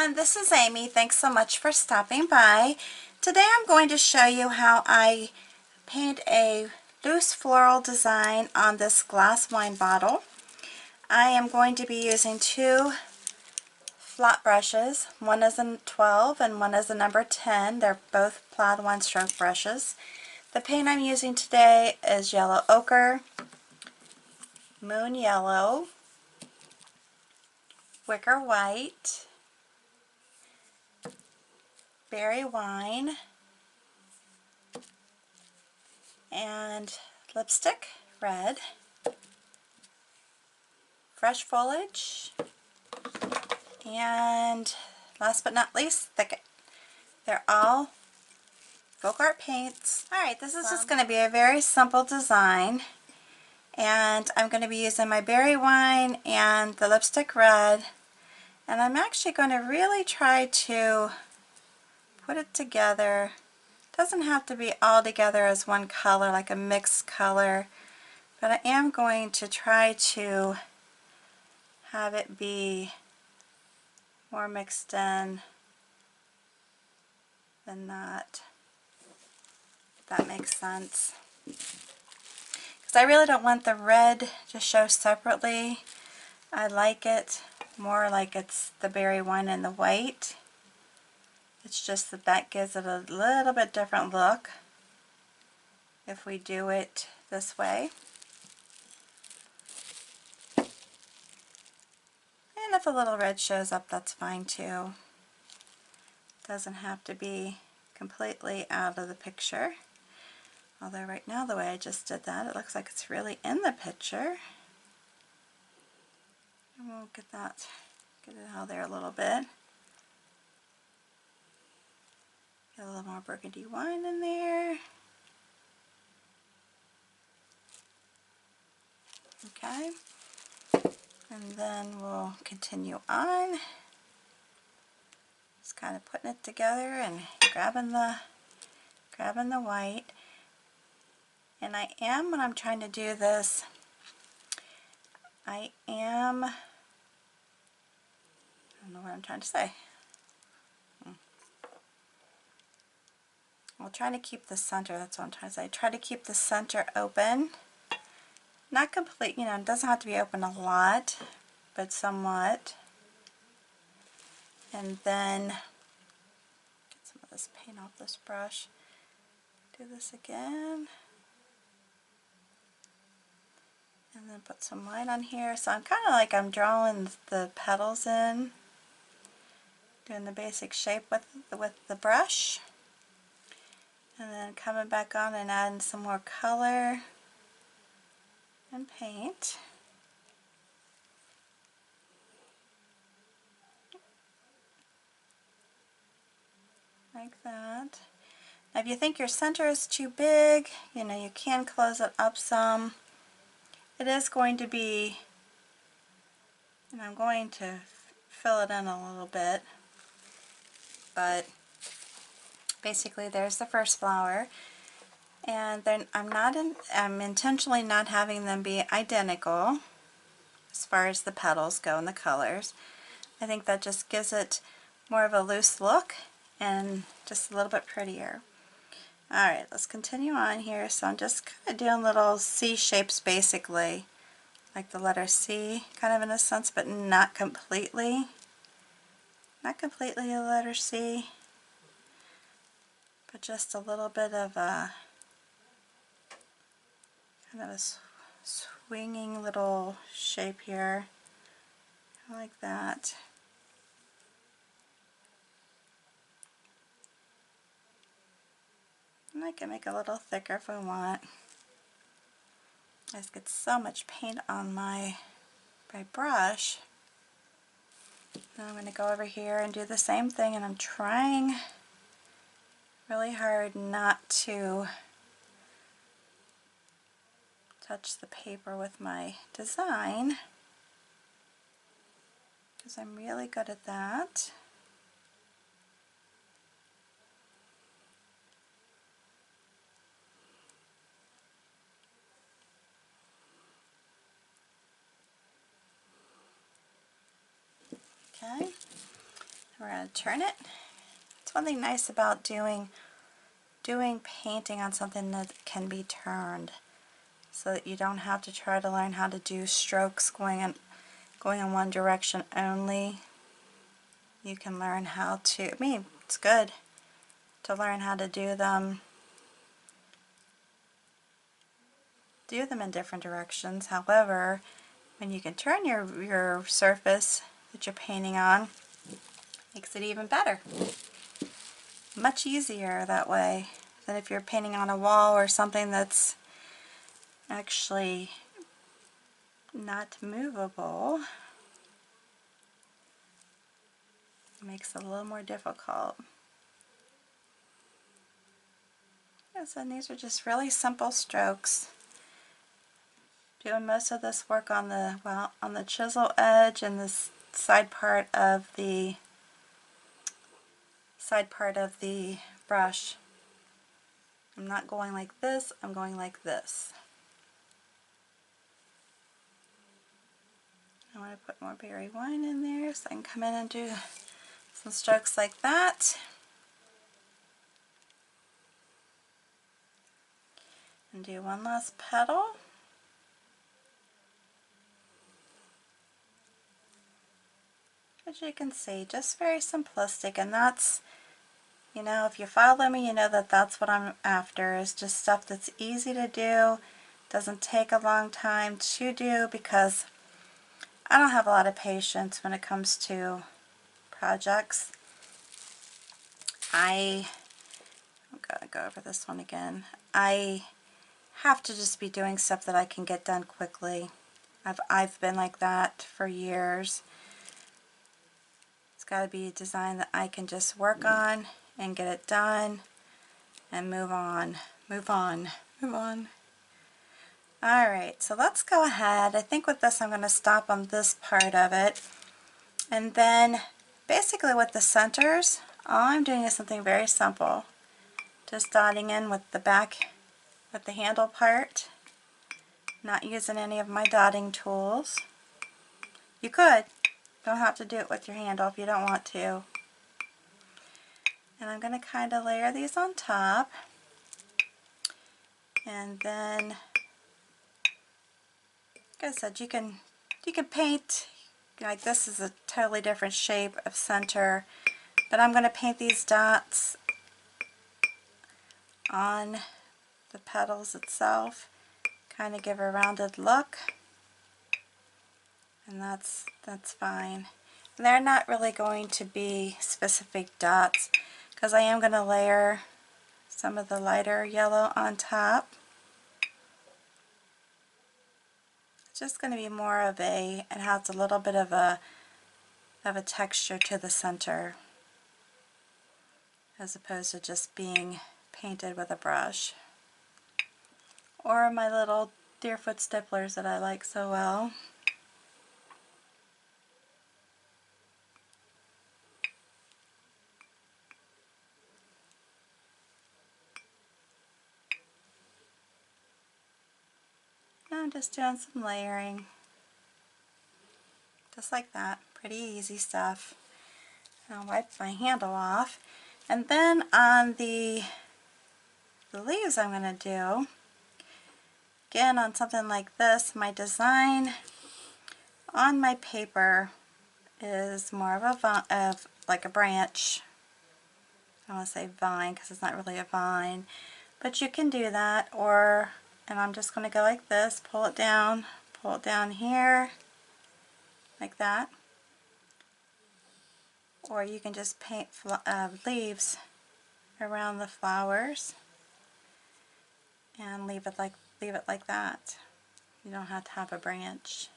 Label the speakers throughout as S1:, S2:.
S1: everyone, this is Amy. Thanks so much for stopping by. Today I'm going to show you how I paint a loose floral design on this glass wine bottle. I am going to be using two flat brushes. One is a 12 and one is a number 10. They're both plaid one stroke brushes. The paint I'm using today is yellow ochre, moon yellow, wicker white, berry wine, and lipstick red, fresh foliage, and last but not least, Thicket. They're all folk art paints. Alright, this is just going to be a very simple design, and I'm going to be using my berry wine and the lipstick red, and I'm actually going to really try to put it together. It doesn't have to be all together as one color, like a mixed color, but I am going to try to have it be more mixed in than not, if that makes sense. Because I really don't want the red to show separately. I like it more like it's the berry wine and the white. It's just that that gives it a little bit different look if we do it this way. And if a little red shows up, that's fine too. Doesn't have to be completely out of the picture. Although right now, the way I just did that, it looks like it's really in the picture. And we'll get it out there a little bit. Get a little more burgundy wine in there. Okay. And then we'll continue on. Just kind of putting it together and grabbing the white. And I am, when I'm trying to do this, I don't know what I'm trying to say. I'm trying to keep the center, that's what I'm trying to say. Try to keep the center open. Not complete, it doesn't have to be open a lot, but somewhat. And then get some of this paint off this brush. Do this again. And then put some white on here. So I'm kind of like I'm drawing the petals in. Doing the basic shape with the brush. And then coming back on and adding some more color and paint. Like that. Now if you think your center is too big, you can close it up some. It is going to be, and I'm going to fill it in a little bit, but basically there's the first flower. And then I'm intentionally not having them be identical as far as the petals go and the colors. I think that just gives it more of a loose look and just a little bit prettier. Alright, let's continue on here. So I'm just kind of doing little C shapes basically, like the letter C, kind of in a sense, but not completely. Not completely a letter C, but just a little bit of a kind of a swinging little shape here, like that. And I can make it a little thicker if I want. I just get so much paint on my brush. Now I'm going to go over here and do the same thing, and I'm trying really hard not to touch the paper with my design, because I'm really good at that. Okay, We're going to turn it. It's one thing nice about doing painting on something that can be turned, so that you don't have to try to learn how to do strokes going in one direction only. You can learn how to, it's good to learn how to do them in different directions. However, when you can turn your surface that you're painting on, makes it even better. Much easier that way than if you're painting on a wall or something that's actually not movable. It makes it a little more difficult. Yes, and these are just really simple strokes. Doing most of this work on the chisel edge and this side part of the brush. I'm not going like this, I'm going like this. I want to put more berry wine in there so I can come in and do some strokes like that. And do one last petal. As you can see, just very simplistic, and that's, you know, if you follow me, you know that that's what I'm after, is just stuff that's easy to do, doesn't take a long time to do, because I don't have a lot of patience when it comes to projects. I'm gonna go over this one again. I have to just be doing stuff that I can get done quickly. I've been like that for years. It's got to be a design that I can just work on and get it done and move on, move on, move on. Alright, so let's go ahead. I think with this I'm going to stop on this part of it. And then basically with the centers, all I'm doing is something very simple. Just dotting in with the back, with the handle part. Not using any of my dotting tools. You could. Don't have to do it with your handle if you don't want to. And I'm going to kind of layer these on top. And then, like I said, you can paint, like this is a totally different shape of center, but I'm going to paint these dots on the petals itself, kind of give a rounded look, and that's fine. And they're not really going to be specific dots, because I am going to layer some of the lighter yellow on top. It's just going to be more of it has a little bit of a texture to the center, as opposed to just being painted with a brush. Or my little Deerfoot stipplers that I like so well. Now I'm just doing some layering. Just like that. Pretty easy stuff. I'll wipe my handle off. And then on the leaves I'm going to do, again on something like this, my design on my paper is more of like a branch. I don't want to say vine because it's not really a vine, but you can do that. And I'm just going to go like this, pull it down here like that. Or you can just paint leaves around the flowers and leave it like that. You don't have to have a branch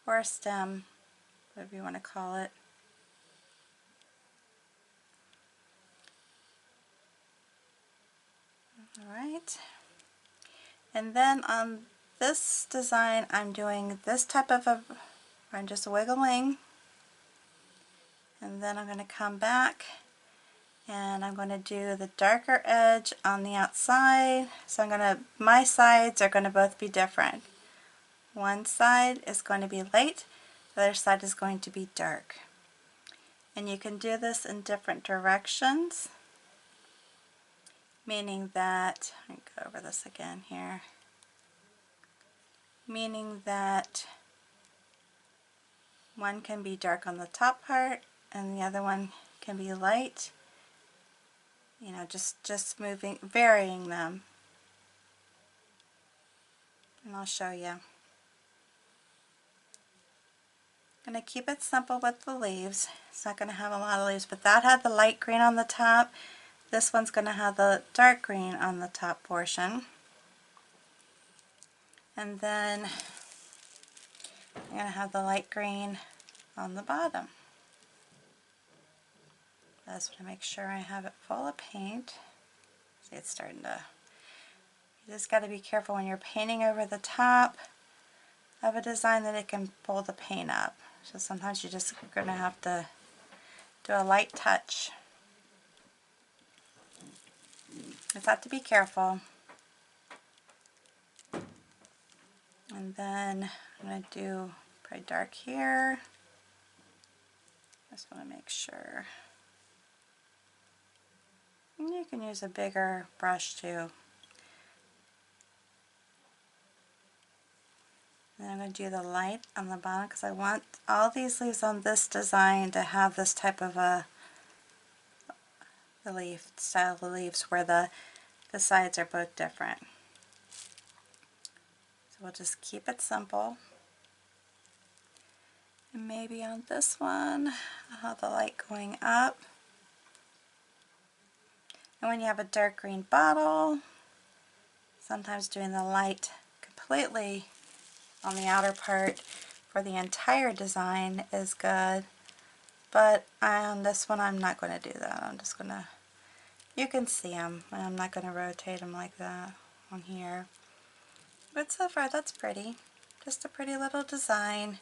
S1: or a stem, whatever you want to call it. Alright, and then on this design I'm doing this type of I'm just wiggling, and then I'm going to come back and I'm going to do the darker edge on the outside. So my sides are going to both be different. One side is going to be light, the other side is going to be dark. And you can do this in different directions, meaning that, let me go over this again here, meaning that one can be dark on the top part and the other one can be light. You know, just moving, varying them. And I'll show you. I'm going to keep it simple with the leaves. It's not going to have a lot of leaves, but that had the light green on the top. This one's going to have the dark green on the top portion. And then I'm going to have the light green on the bottom. I just want to make sure I have it full of paint. See, it's starting to... You just got to be careful when you're painting over the top of a design that it can pull the paint up. So sometimes you're just going to have to do a light touch. Just have to be careful. And then I'm going to do pretty dark here. Just want to make sure. And you can use a bigger brush too. And I'm going to do the light on the bottom because I want all these leaves on this design to have this type of the leaf style of leaves where the sides are both different. So we'll just keep it simple. And maybe on this one I'll have the light going up. And when you have a dark green bottle, sometimes doing the light completely on the outer part for the entire design is good, but on this one I'm not going to do that. I'm just going to, you can see them, and I'm not going to rotate them like that on here. But so far that's pretty. Just a pretty little design.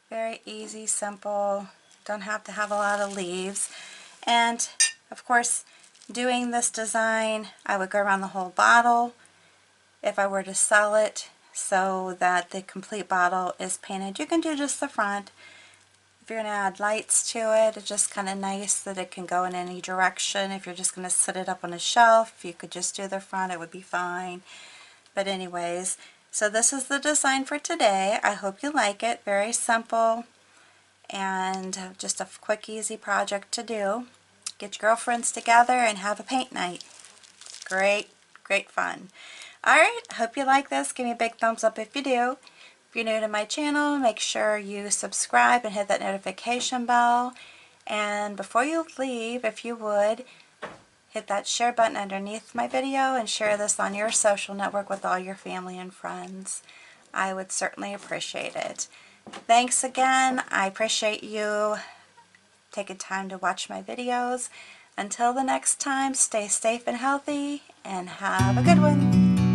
S1: Very easy, simple. Don't have to have a lot of leaves. And of course, doing this design, I would go around the whole bottle if I were to sell it, so that the complete bottle is painted. You can do just the front. If you're going to add lights to it, it's just kind of nice that it can go in any direction. If you're just going to set it up on a shelf, you could just do the front, it would be fine. But anyways, so this is the design for today. I hope you like it. Very simple and just a quick, easy project to do. Get your girlfriends together and have a paint night. Great, great fun. Alright, hope you like this. Give me a big thumbs up if you do. If you're new to my channel, make sure you subscribe and hit that notification bell. And before you leave, if you would, hit that share button underneath my video and share this on your social network with all your family and friends. I would certainly appreciate it. Thanks again. I appreciate you taking time to watch my videos. Until the next time, stay safe and healthy, and have a good one.